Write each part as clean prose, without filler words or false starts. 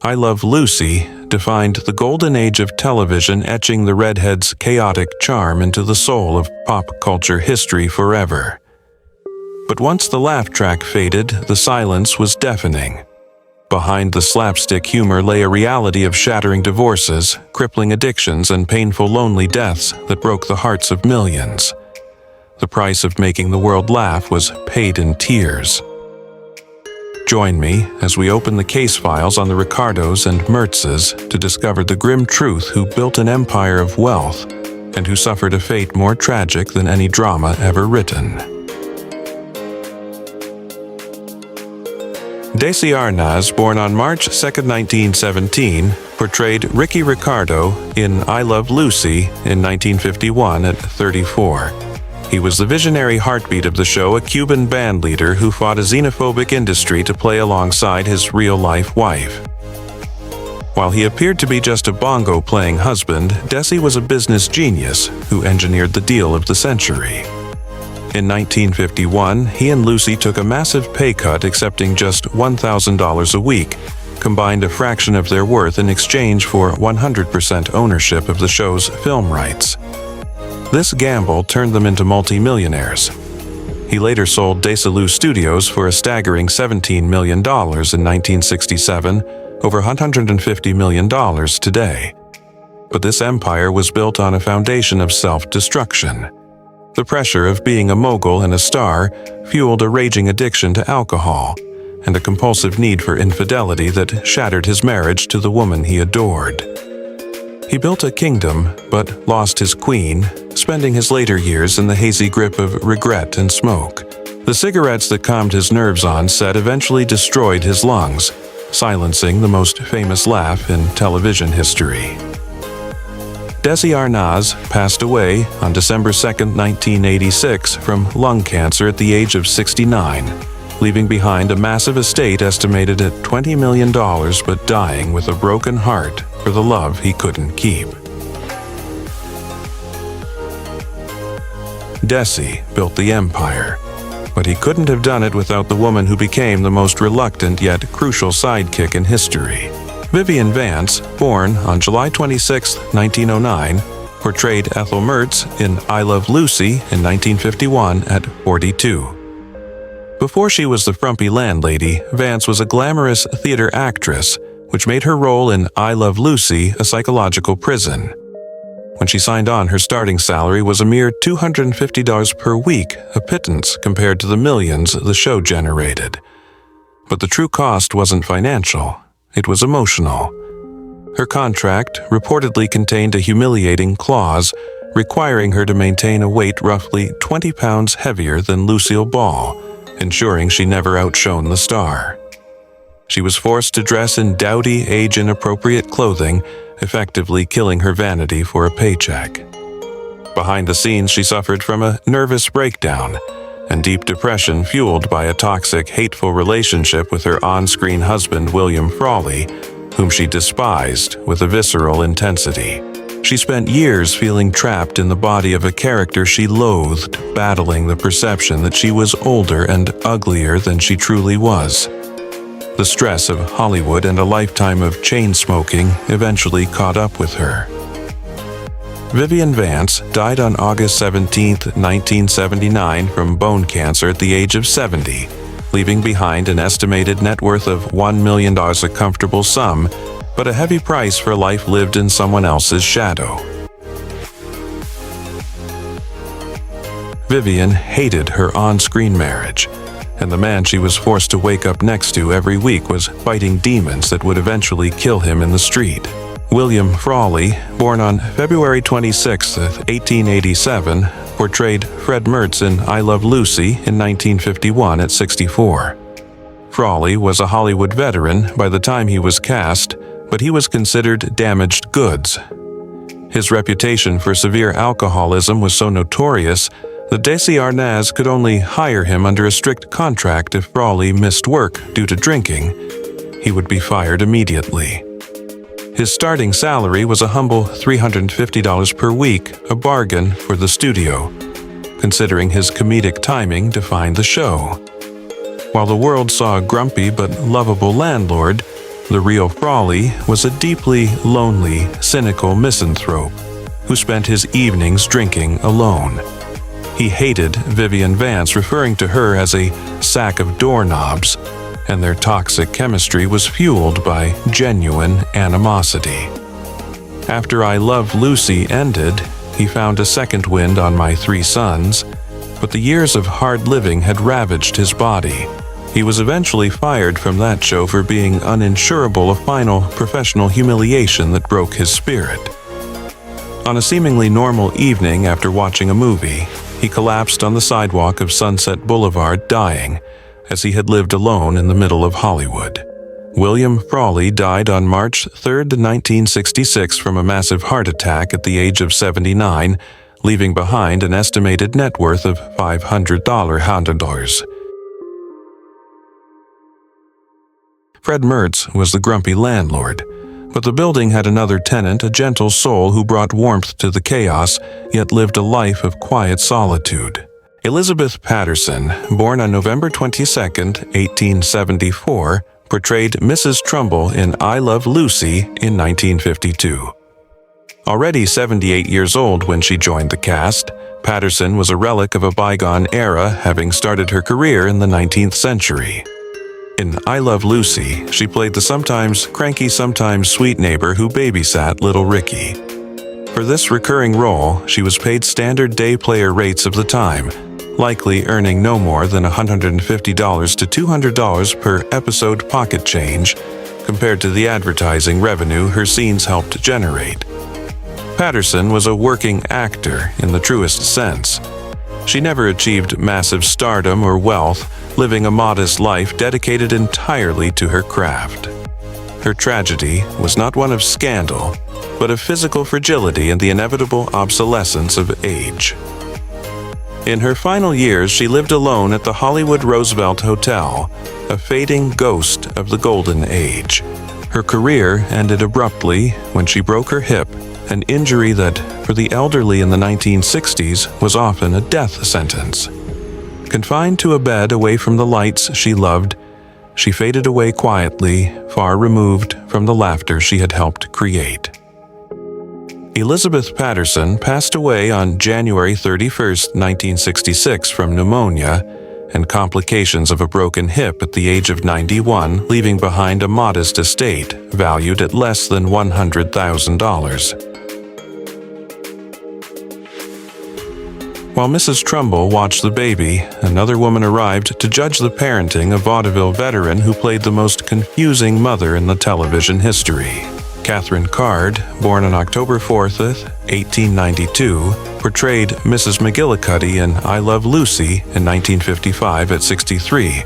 I Love Lucy defined the golden age of television, etching the redhead's chaotic charm into the soul of pop culture history forever. But once the laugh track faded, the silence was deafening. Behind the slapstick humor lay a reality of shattering divorces, crippling addictions, and painful lonely deaths that broke the hearts of millions. The price of making the world laugh was paid in tears. Join me as we open the case files on the Ricardos and Mertzes to discover the grim truth who built an empire of wealth and who suffered a fate more tragic than any drama ever written. Desi Arnaz, born on March 2, 1917, portrayed Ricky Ricardo in I Love Lucy in 1951 at 34. He was the visionary heartbeat of the show, a Cuban band leader who fought a xenophobic industry to play alongside his real-life wife. While he appeared to be just a bongo-playing husband, Desi was a business genius who engineered the deal of the century. In 1951, he and Lucy took a massive pay cut, accepting just $1,000 a week, combined a fraction of their worth in exchange for 100% ownership of the show's film rights. This gamble turned them into multi-millionaires. He later sold Desilu Studios for a staggering $17 million in 1967, over $150 million today. But this empire was built on a foundation of self-destruction. The pressure of being a mogul and a star fueled a raging addiction to alcohol and a compulsive need for infidelity that shattered his marriage to the woman he adored. He built a kingdom, but lost his queen, spending his later years in the hazy grip of regret and smoke. The cigarettes that calmed his nerves on set eventually destroyed his lungs, silencing the most famous laugh in television history. Desi Arnaz passed away on December 2, 1986, from lung cancer at the age of 69, leaving behind a massive estate estimated at $20 million, but dying with a broken heart for the love he couldn't keep. Desi built the empire, but he couldn't have done it without the woman who became the most reluctant yet crucial sidekick in history. Vivian Vance, born on July 26, 1909, portrayed Ethel Mertz in I Love Lucy in 1951 at 42. Before she was the frumpy landlady, Vance was a glamorous theater actress, which made her role in I Love Lucy a psychological prison. When she signed on, her starting salary was a mere $250 per week, a pittance compared to the millions the show generated. But the true cost wasn't financial. It was emotional. Her contract reportedly contained a humiliating clause requiring her to maintain a weight roughly 20 pounds heavier than Lucille Ball, ensuring she never outshone the star. She was forced to dress in dowdy, age-inappropriate clothing, effectively killing her vanity for a paycheck. Behind the scenes, she suffered from a nervous breakdown and deep depression fueled by a toxic, hateful relationship with her on-screen husband, William Frawley, whom she despised with a visceral intensity. She spent years feeling trapped in the body of a character she loathed, battling the perception that she was older and uglier than she truly was. The stress of Hollywood and a lifetime of chain smoking eventually caught up with her. Vivian Vance died on August 17, 1979 from bone cancer at the age of 70, leaving behind an estimated net worth of $1 million, a comfortable sum, but a heavy price for life lived in someone else's shadow. Vivian hated her on-screen marriage, and the man she was forced to wake up next to every week was fighting demons that would eventually kill him in the street. William Frawley, born on February 26, 1887, portrayed Fred Mertz in I Love Lucy in 1951 at 64. Frawley was a Hollywood veteran by the time he was cast, but he was considered damaged goods. His reputation for severe alcoholism was so notorious that Desi Arnaz could only hire him under a strict contract. If Frawley missed work due to drinking, he would be fired immediately. His starting salary was a humble $350 per week, a bargain for the studio, considering his comedic timing defined the show. While the world saw a grumpy but lovable landlord, The real Frawley was a deeply lonely, cynical misanthrope who spent his evenings drinking alone. He hated Vivian Vance, referring to her as a sack of doorknobs, and their toxic chemistry was fueled by genuine animosity. After I Love Lucy ended, he found a second wind on My Three Sons, but the years of hard living had ravaged his body. He was eventually fired from that show for being uninsurable, a final professional humiliation that broke his spirit. On a seemingly normal evening after watching a movie, he collapsed on the sidewalk of Sunset Boulevard, dying, as he had lived alone in the middle of Hollywood. William Frawley died on March 3, 1966 from a massive heart attack at the age of 79, leaving behind an estimated net worth of $500. Fred Mertz was the grumpy landlord, but the building had another tenant, a gentle soul who brought warmth to the chaos, yet lived a life of quiet solitude. Elizabeth Patterson, born on November 22, 1874, portrayed Mrs. Trumbull in I Love Lucy in 1952. Already 78 years old when she joined the cast, Patterson was a relic of a bygone era, having started her career in the 19th century. In I Love Lucy, she played the sometimes cranky, sometimes sweet neighbor who babysat little Ricky. For this recurring role, she was paid standard day player rates of the time, likely earning no more than $150 to $200 per episode pocket change, compared to the advertising revenue her scenes helped generate. Patterson was a working actor in the truest sense. She never achieved massive stardom or wealth, living a modest life dedicated entirely to her craft. Her tragedy was not one of scandal, but of physical fragility and the inevitable obsolescence of age. In her final years, she lived alone at the Hollywood Roosevelt Hotel, a fading ghost of the golden age. Her career ended abruptly when she broke her hip, an injury that, for the elderly in the 1960s, was often a death sentence. Confined to a bed away from the lights she loved, she faded away quietly, far removed from the laughter she had helped create. Elizabeth Patterson passed away on January 31, 1966 from pneumonia and complications of a broken hip at the age of 91, leaving behind a modest estate valued at less than $100,000. While Mrs. Trumbull watched the baby, another woman arrived to judge the parenting of vaudeville veteran who played the most confusing mother in the television history. Catherine Card, born on October 4, 1892, portrayed Mrs. McGillicuddy in I Love Lucy in 1955 at 63.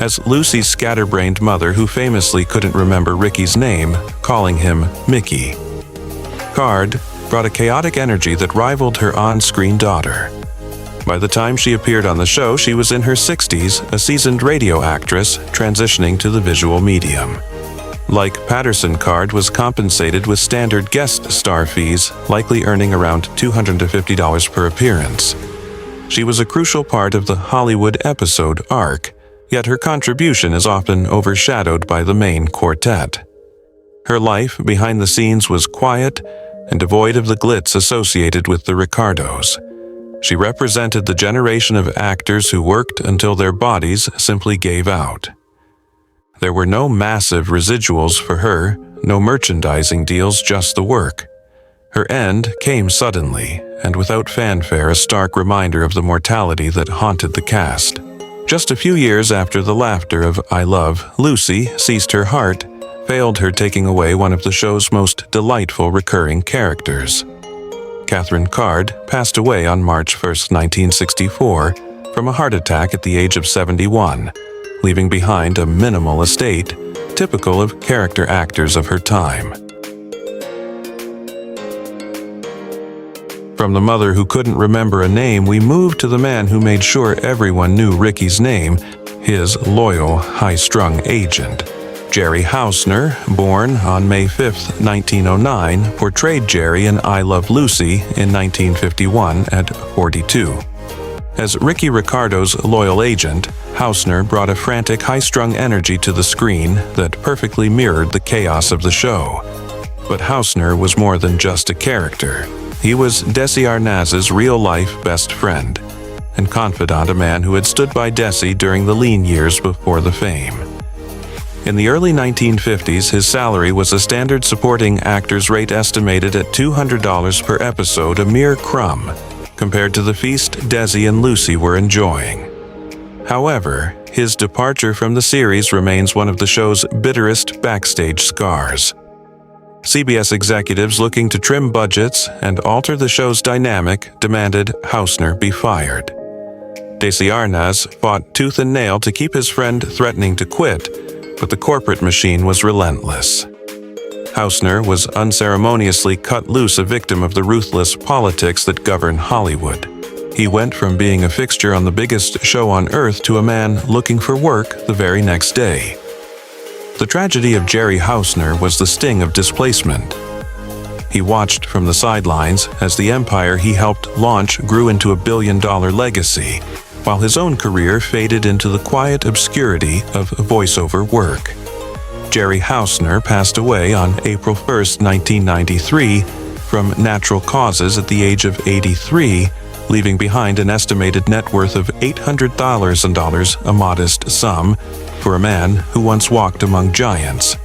As Lucy's scatterbrained mother who famously couldn't remember Ricky's name, calling him Mickey. Card brought a chaotic energy that rivaled her on-screen daughter. By the time she appeared on the show, she was in her 60s, a seasoned radio actress transitioning to the visual medium. Like Patterson, Card was compensated with standard guest star fees, likely earning around $250 per appearance. She was a crucial part of the Hollywood episode arc, yet her contribution is often overshadowed by the main quartet. Her life behind the scenes was quiet and devoid of the glitz associated with the Ricardos. She represented the generation of actors who worked until their bodies simply gave out. There were no massive residuals for her, no merchandising deals, just the work. Her end came suddenly, and without fanfare, a stark reminder of the mortality that haunted the cast. Just a few years after the laughter of I Love Lucy ceased, her heart failed her, taking away one of the show's most delightful recurring characters. Catherine Card passed away on March 1, 1964, from a heart attack at the age of 71, leaving behind a minimal estate, typical of character actors of her time. From the mother who couldn't remember a name, we moved to the man who made sure everyone knew Ricky's name, his loyal, high-strung agent. Jerry Hausner, born on May 5, 1909, portrayed Jerry in I Love Lucy in 1951 at 42. As Ricky Ricardo's loyal agent, Hausner brought a frantic, high-strung energy to the screen that perfectly mirrored the chaos of the show. But Hausner was more than just a character. He was Desi Arnaz's real-life best friend and confidant, a man who had stood by Desi during the lean years before the fame. In the early 1950s, his salary was a standard supporting actor's rate estimated at $200 per episode, a mere crumb compared to the feast Desi and Lucy were enjoying. However, his departure from the series remains one of the show's bitterest backstage scars. CBS executives, looking to trim budgets and alter the show's dynamic, demanded Hausner be fired. Desi Arnaz fought tooth and nail to keep his friend threatening to quit, but the corporate machine was relentless. Hausner was unceremoniously cut loose, a victim of the ruthless politics that govern Hollywood. He went from being a fixture on the biggest show on earth to a man looking for work the very next day. The tragedy of Jerry Hausner was the sting of displacement. He watched from the sidelines as the empire he helped launch grew into a billion-dollar legacy, while his own career faded into the quiet obscurity of voiceover work. Jerry Hausner passed away on April 1, 1993, from natural causes at the age of 83, leaving behind an estimated net worth of $800,000, a modest sum for a man who once walked among giants.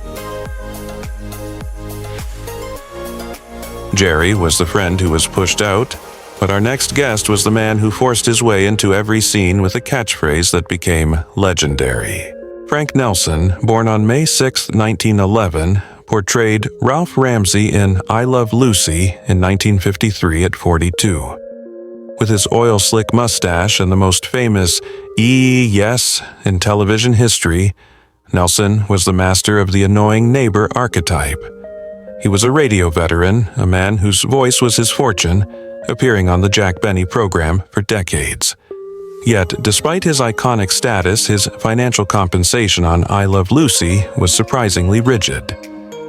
Jerry was the friend who was pushed out, but our next guest was the man who forced his way into every scene with a catchphrase that became legendary. Frank Nelson, born on May 6, 1911, portrayed Ralph Ramsey in I Love Lucy in 1953 at 42. With his oil-slick mustache and the most famous yes in television history, Nelson was the master of the annoying neighbor archetype. He was a radio veteran, a man whose voice was his fortune, appearing on the Jack Benny program for decades. Yet, despite his iconic status, his financial compensation on I Love Lucy was surprisingly rigid.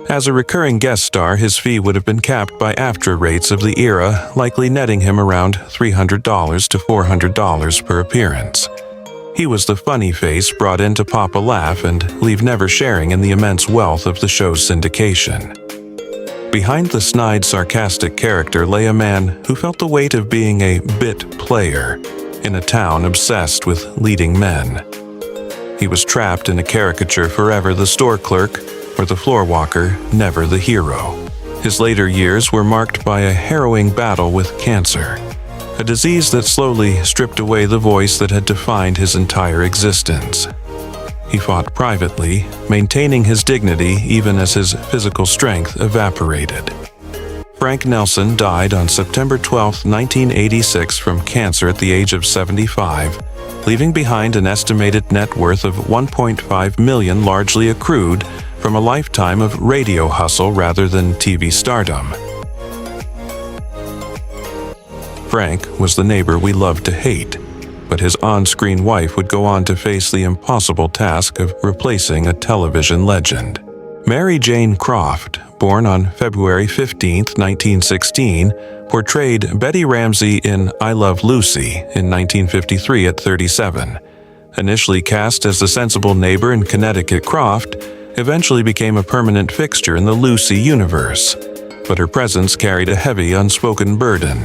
As a recurring guest star, his fee would have been capped by AFTRA rates of the era, likely netting him around $300 to $400 per appearance. He was the funny face brought in to pop a laugh and leave never sharing in the immense wealth of the show's syndication. Behind the snide, sarcastic character lay a man who felt the weight of being a bit player in a town obsessed with leading men. He was trapped in a caricature, forever the store clerk or the floor walker, never the hero. His later years were marked by a harrowing battle with cancer, a disease that slowly stripped away the voice that had defined his entire existence. He fought privately, maintaining his dignity even as his physical strength evaporated. Frank Nelson died on September 12, 1986 from cancer at the age of 75, leaving behind an estimated net worth of $1.5 million, largely accrued from a lifetime of radio hustle rather than TV stardom. Frank was the neighbor we loved to hate, but his on-screen wife would go on to face the impossible task of replacing a television legend. Mary Jane Croft, born on February 15, 1916, portrayed Betty Ramsey in I Love Lucy in 1953 at 37. Initially cast as the sensible neighbor in Connecticut, Croft eventually became a permanent fixture in the Lucy universe, but her presence carried a heavy, unspoken burden.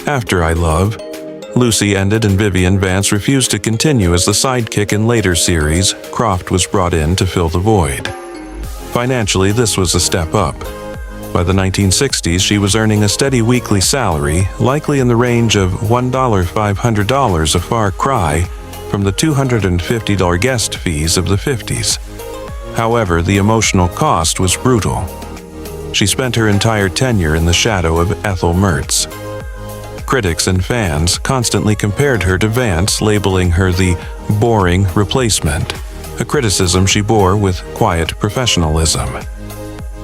After I Love, Lucy ended and Vivian Vance refused to continue as the sidekick in later series. Croft was brought in to fill the void. Financially, this was a step up. By the 1960s, she was earning a steady weekly salary, likely in the range of $1,500, a far cry from the $250 guest fees of the 50s. However, the emotional cost was brutal. She spent her entire tenure in the shadow of Ethel Mertz. Critics and fans constantly compared her to Vance, labeling her the boring replacement, a criticism she bore with quiet professionalism.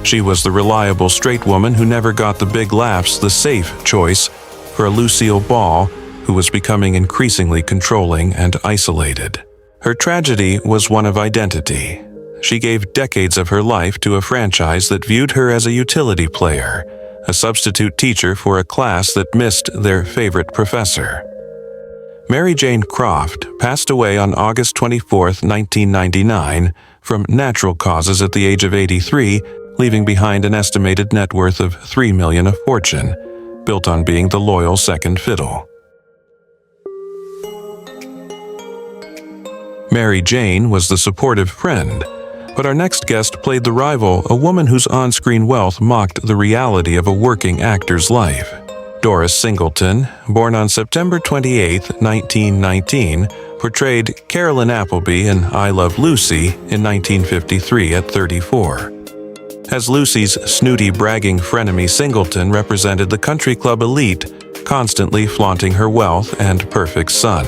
She was the reliable straight woman who never got the big laughs, the safe choice for a Lucille Ball who was becoming increasingly controlling and isolated. Her tragedy was one of identity. She gave decades of her life to a franchise that viewed her as a utility player, a substitute teacher for a class that missed their favorite professor. Mary Jane Croft passed away on August 24, 1999, from natural causes at the age of 83, leaving behind an estimated net worth of $3 million, a fortune, built on being the loyal second fiddle. Mary Jane was the supportive friend, but our next guest played the rival, a woman whose on-screen wealth mocked the reality of a working actor's life. Doris Singleton, born on September 28, 1919, portrayed Carolyn Appleby in I Love Lucy in 1953 at 34. As Lucy's snooty, bragging frenemy, Singleton represented the country club elite, constantly flaunting her wealth and perfect son.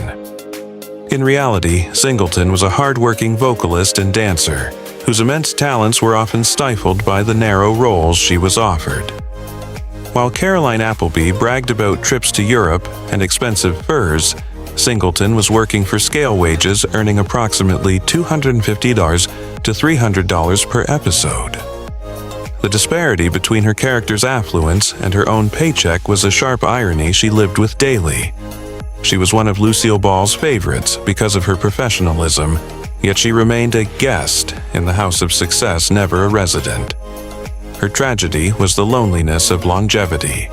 In reality, Singleton was a hard-working vocalist and dancer, whose immense talents were often stifled by the narrow roles she was offered. While Caroline Appleby bragged about trips to Europe and expensive furs, Singleton was working for scale wages, earning approximately $250 to $300 per episode. The disparity between her character's affluence and her own paycheck was a sharp irony she lived with daily. She was one of Lucille Ball's favorites because of her professionalism, yet she remained a guest in the House of Success, never a resident. Her tragedy was the loneliness of longevity.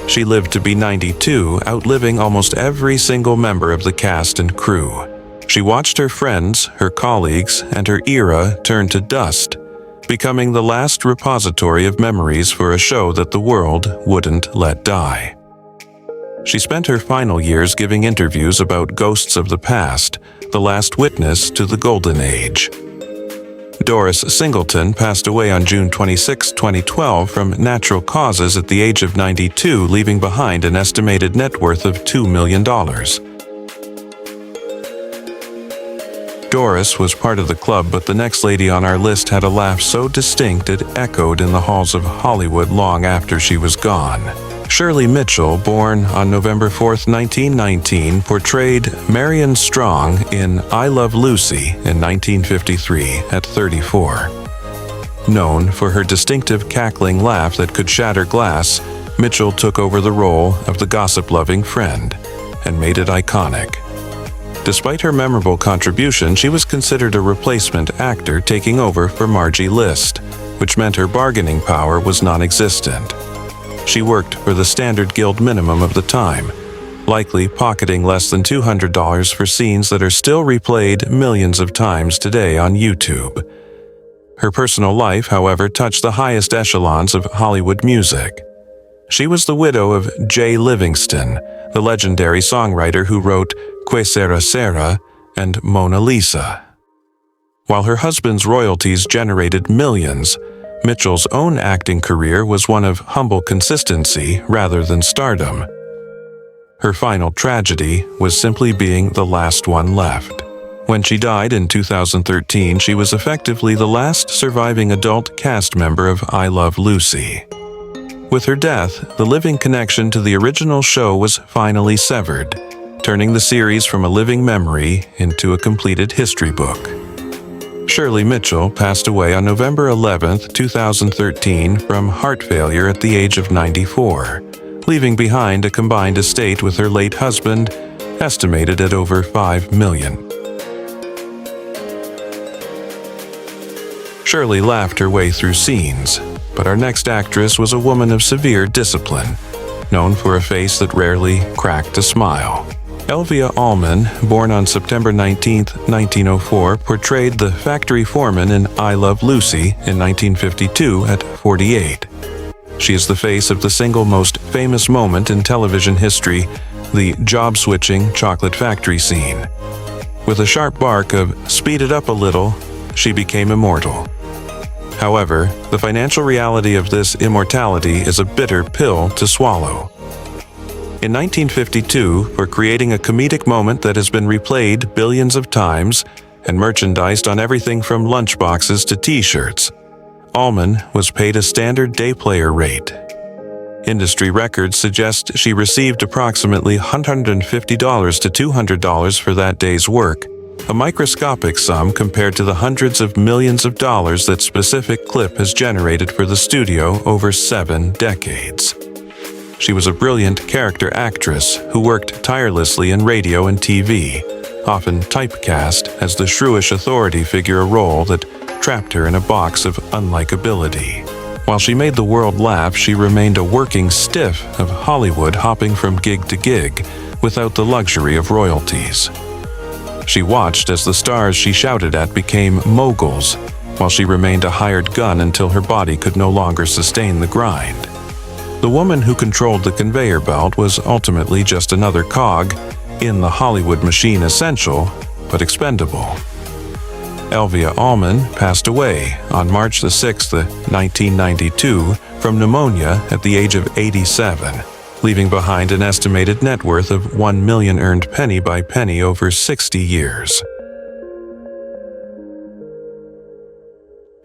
She lived to be 92, outliving almost every single member of the cast and crew. She watched her friends, her colleagues, and her era turn to dust, becoming the last repository of memories for a show that the world wouldn't let die. She spent her final years giving interviews about ghosts of the past, the last witness to the Golden Age. Doris Singleton passed away on June 26, 2012 from natural causes at the age of 92, leaving behind an estimated net worth of $2 million. Doris was part of the club, but the next lady on our list had a laugh so distinct it echoed in the halls of Hollywood long after she was gone. Shirley Mitchell, born on November 4, 1919, portrayed Marion Strong in I Love Lucy in 1953 at 34. Known for her distinctive cackling laugh that could shatter glass, Mitchell took over the role of the gossip-loving friend and made it iconic. Despite her memorable contribution, she was considered a replacement actor taking over for Margie List, which meant her bargaining power was non-existent. She worked for the standard guild minimum of the time, likely pocketing less than $200 for scenes that are still replayed millions of times today on YouTube. Her personal life, however, touched the highest echelons of Hollywood music. She was the widow of Jay Livingston, the legendary songwriter who wrote Que Sera Sera and Mona Lisa. While her husband's royalties generated millions, Mitchell's own acting career was one of humble consistency rather than stardom. Her final tragedy was simply being the last one left. When she died in 2013, she was effectively the last surviving adult cast member of I Love Lucy. With her death, the living connection to the original show was finally severed, turning the series from a living memory into a completed history book. Shirley Mitchell passed away on November 11, 2013 from heart failure at the age of 94, leaving behind a combined estate with her late husband, estimated at over $5 million. Shirley laughed her way through scenes, but our next actress was a woman of severe discipline, known for a face that rarely cracked a smile. Elvia Allman, born on September 19, 1904, portrayed the factory foreman in I Love Lucy in 1952 at 48. She is the face of the single most famous moment in television history, the job-switching chocolate factory scene. With a sharp bark of "speed it up a little," she became immortal. However, the financial reality of this immortality is a bitter pill to swallow. In 1952, for creating a comedic moment that has been replayed billions of times and merchandised on everything from lunchboxes to t-shirts, Allman was paid a standard day player rate. Industry records suggest she received approximately $150 to $200 for that day's work, a microscopic sum compared to the hundreds of millions of dollars that specific clip has generated for the studio over 7 decades. She was a brilliant character actress who worked tirelessly in radio and TV, often typecast as the shrewish authority figure, a role that trapped her in a box of unlikability. While she made the world laugh, she remained a working stiff of Hollywood, hopping from gig to gig without the luxury of royalties. She watched as the stars she shouted at became moguls, while she remained a hired gun until her body could no longer sustain the grind. The woman who controlled the conveyor belt was ultimately just another cog in the Hollywood machine, essential but expendable. Elvia Allman passed away on March 6, 1992, from pneumonia at the age of 87, leaving behind an estimated net worth of $1 million earned penny by penny over 60 years.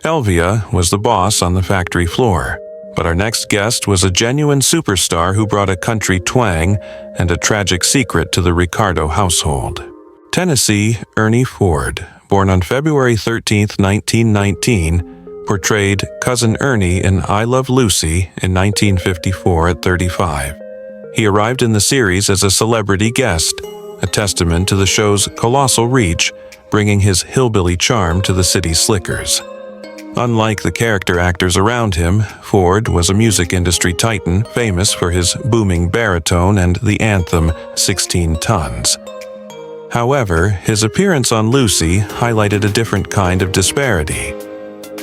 Elvia was the boss on the factory floor, but our next guest was a genuine superstar who brought a country twang and a tragic secret to the Ricardo household. Tennessee Ernie Ford, born on February 13, 1919, portrayed Cousin Ernie in I Love Lucy in 1954 at 35. He arrived in the series as a celebrity guest, a testament to the show's colossal reach, bringing his hillbilly charm to the city's slickers. Unlike the character actors around him, Ford was a music industry titan famous for his booming baritone and the anthem 16 Tons. However, his appearance on Lucy highlighted a different kind of disparity.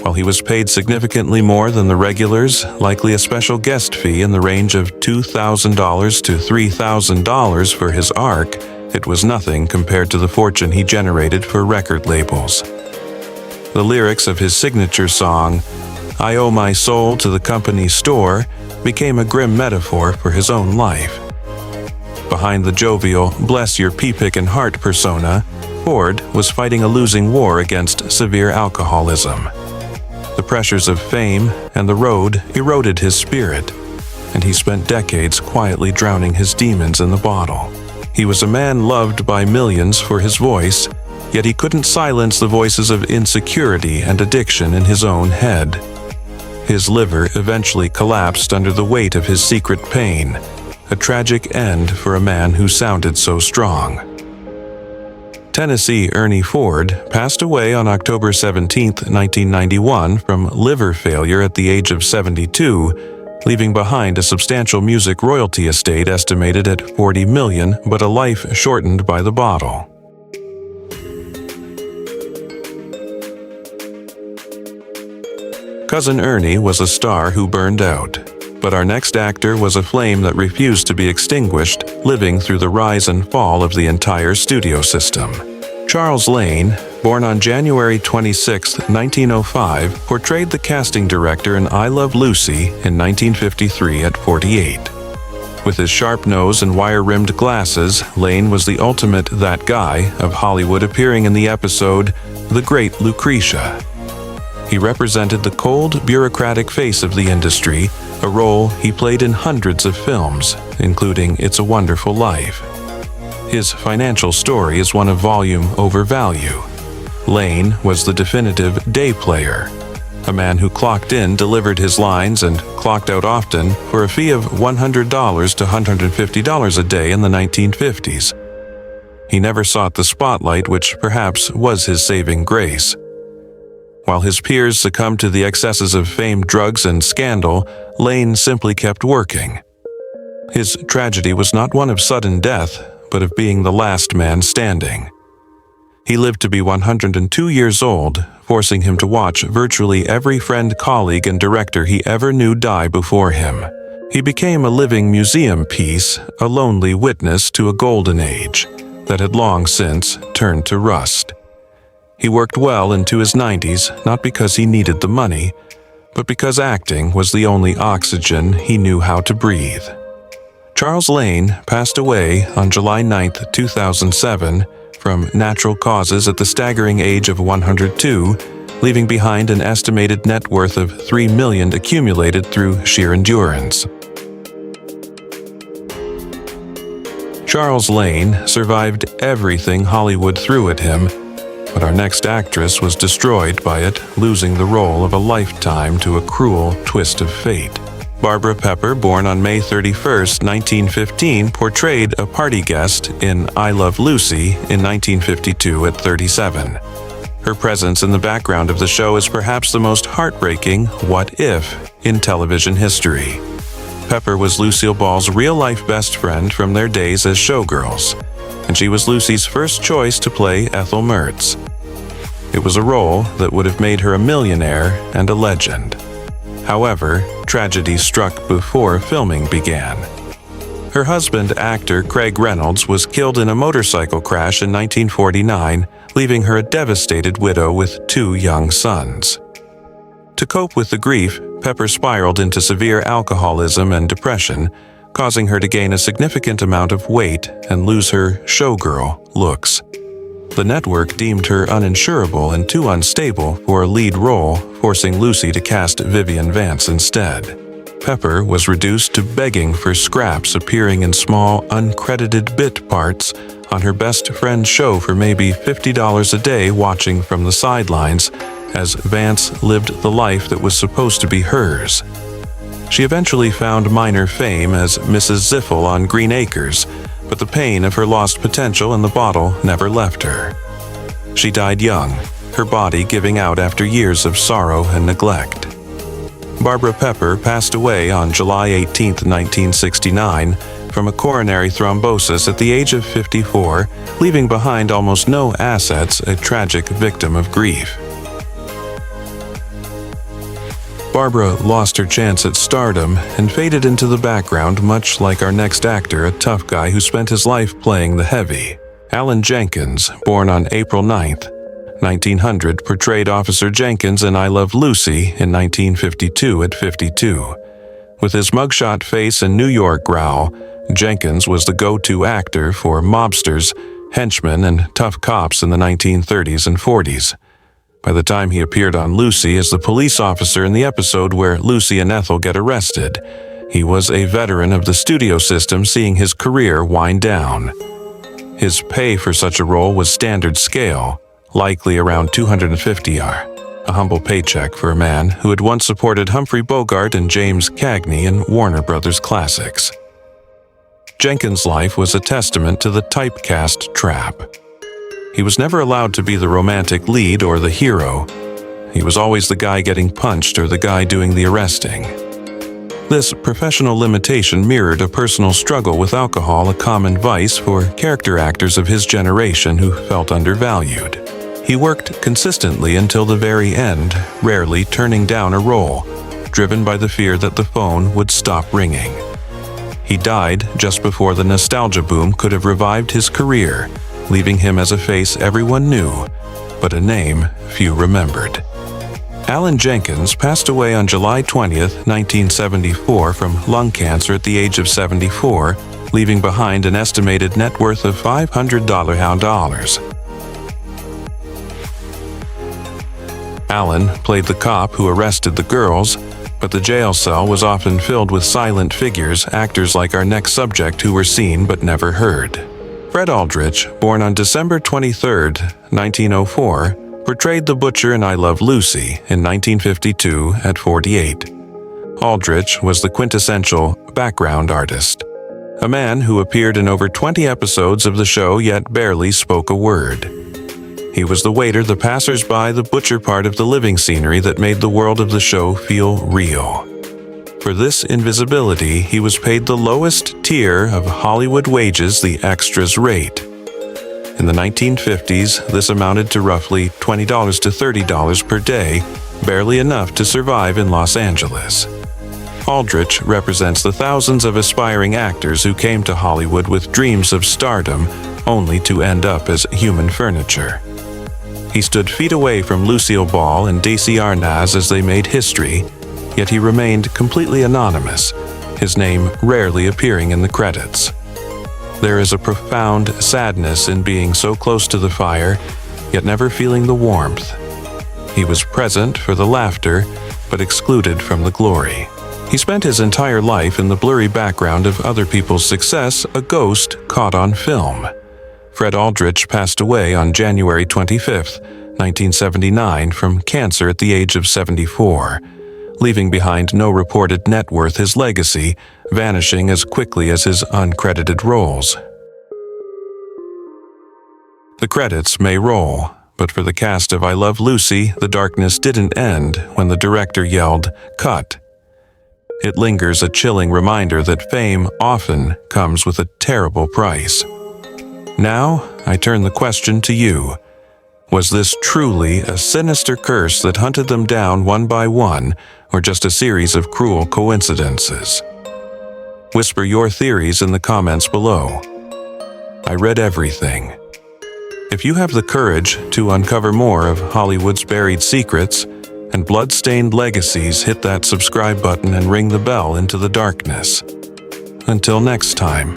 While he was paid significantly more than the regulars, likely a special guest fee in the range of $2,000 to $3,000 for his arc, it was nothing compared to the fortune he generated for record labels. The lyrics of his signature song, I Owe My Soul to the Company Store, became a grim metaphor for his own life. Behind the jovial, bless your pea-pickin' heart persona, Ford was fighting a losing war against severe alcoholism. The pressures of fame and the road eroded his spirit, and he spent decades quietly drowning his demons in the bottle. He was a man loved by millions for his voice, yet he couldn't silence the voices of insecurity and addiction in his own head. His liver eventually collapsed under the weight of his secret pain, a tragic end for a man who sounded so strong. Tennessee Ernie Ford passed away on October 17, 1991, from liver failure at the age of 72, leaving behind a substantial music royalty estate estimated at $40 million, but a life shortened by the bottle. Cousin Ernie was a star who burned out, but our next actor was a flame that refused to be extinguished, living through the rise and fall of the entire studio system. Charles Lane, born on January 26, 1905, portrayed the casting director in I Love Lucy in 1953 at 48. With his sharp nose and wire-rimmed glasses, Lane was the ultimate that guy of Hollywood, appearing in the episode The Great Lucretia. He represented the cold, bureaucratic face of the industry, a role he played in hundreds of films, including It's a Wonderful Life. His financial story is one of volume over value. Lane was the definitive day player, a man who clocked in, delivered his lines, and clocked out often for a fee of $100 to $150 a day in the 1950s. He never sought the spotlight, which perhaps was his saving grace. While his peers succumbed to the excesses of fame, drugs, and scandal, Lane simply kept working. His tragedy was not one of sudden death, but of being the last man standing. He lived to be 102 years old, forcing him to watch virtually every friend, colleague, and director he ever knew die before him. He became a living museum piece, a lonely witness to a golden age that had long since turned to rust. He worked well into his 90s, not because he needed the money, but because acting was the only oxygen he knew how to breathe. Charles Lane passed away on July 9, 2007, from natural causes at the staggering age of 102, leaving behind an estimated net worth of $3 million accumulated through sheer endurance. Charles Lane survived everything Hollywood threw at him, but our next actress was destroyed by it, losing the role of a lifetime to a cruel twist of fate. Barbara Pepper, born on May 31, 1915, portrayed a party guest in I Love Lucy in 1952 at 37. Her presence in the background of the show is perhaps the most heartbreaking what if in television history. Pepper was Lucille Ball's real-life best friend from their days as showgirls, and she was Lucy's first choice to play Ethel Mertz. It was a role that would have made her a millionaire and a legend. However, tragedy struck before filming began. Her husband, actor Craig Reynolds, was killed in a motorcycle crash in 1949, leaving her a devastated widow with 2 young sons. To cope with the grief, Pepper spiraled into severe alcoholism and depression, causing her to gain a significant amount of weight and lose her showgirl looks. The network deemed her uninsurable and too unstable for a lead role, forcing Lucy to cast Vivian Vance instead. Pepper was reduced to begging for scraps, appearing in small, uncredited bit parts on her best friend's show for maybe $50 a day, watching from the sidelines as Vance lived the life that was supposed to be hers. She eventually found minor fame as Mrs. Ziffel on Green Acres, but the pain of her lost potential in the bottle never left her. She died young, her body giving out after years of sorrow and neglect. Barbara Pepper passed away on July 18, 1969, from a coronary thrombosis at the age of 54, leaving behind almost no assets, a tragic victim of grief. Barbara lost her chance at stardom and faded into the background, much like our next actor, a tough guy who spent his life playing the heavy. Alan Jenkins, born on April 9, 1900, portrayed Officer Jenkins in I Love Lucy in 1952 at 52. With his mugshot face and New York growl, Jenkins was the go-to actor for mobsters, henchmen, and tough cops in the 1930s and 40s. By the time he appeared on Lucy as the police officer in the episode where Lucy and Ethel get arrested, he was a veteran of the studio system, seeing his career wind down. His pay for such a role was standard scale, likely around $250, a humble paycheck for a man who had once supported Humphrey Bogart and James Cagney in Warner Brothers classics. Jenkins' life was a testament to the typecast trap. He was never allowed to be the romantic lead or the hero. He was always the guy getting punched or the guy doing the arresting. This professional limitation mirrored a personal struggle with alcohol, a common vice for character actors of his generation who felt undervalued. He worked consistently until the very end, rarely turning down a role, driven by the fear that the phone would stop ringing. He died just before the nostalgia boom could have revived his career, leaving him as a face everyone knew, but a name few remembered. Alan Jenkins passed away on July 20, 1974, from lung cancer at the age of 74, leaving behind an estimated net worth of $500,000. Alan played the cop who arrested the girls, but the jail cell was often filled with silent figures, actors like our next subject who were seen but never heard. Fred Aldrich, born on December 23, 1904, portrayed the butcher in I Love Lucy in 1952 at 48. Aldrich was the quintessential background artist, a man who appeared in over 20 episodes of the show yet barely spoke a word. He was the waiter, the passers-by, the butcher part of the living scenery that made the world of the show feel real. For this invisibility, he was paid the lowest tier of Hollywood wages, the extras rate. In the 1950s, this amounted to roughly $20 to $30 per day, barely enough to survive in Los Angeles. Aldrich represents the thousands of aspiring actors who came to Hollywood with dreams of stardom, only to end up as human furniture. He stood feet away from Lucille Ball and Desi Arnaz as they made history, yet he remained completely anonymous, his name rarely appearing in the credits. There is a profound sadness in being so close to the fire, yet never feeling the warmth. He was present for the laughter, but excluded from the glory. He spent his entire life in the blurry background of other people's success, a ghost caught on film. Fred Aldrich passed away on January 25, 1979, from cancer at the age of 74, leaving behind no reported net worth, his legacy vanishing as quickly as his uncredited roles. The credits may roll, but for the cast of I Love Lucy, the darkness didn't end when the director yelled, "Cut." It lingers, a chilling reminder that fame often comes with a terrible price. Now, I turn the question to you. Was this truly a sinister curse that hunted them down one by one, or just a series of cruel coincidences? Whisper your theories in the comments below. I read everything. If you have the courage to uncover more of Hollywood's buried secrets and blood-stained legacies, hit that subscribe button and ring the bell into the darkness. Until next time,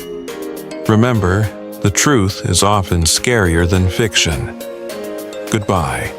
remember, the truth is often scarier than fiction. Goodbye.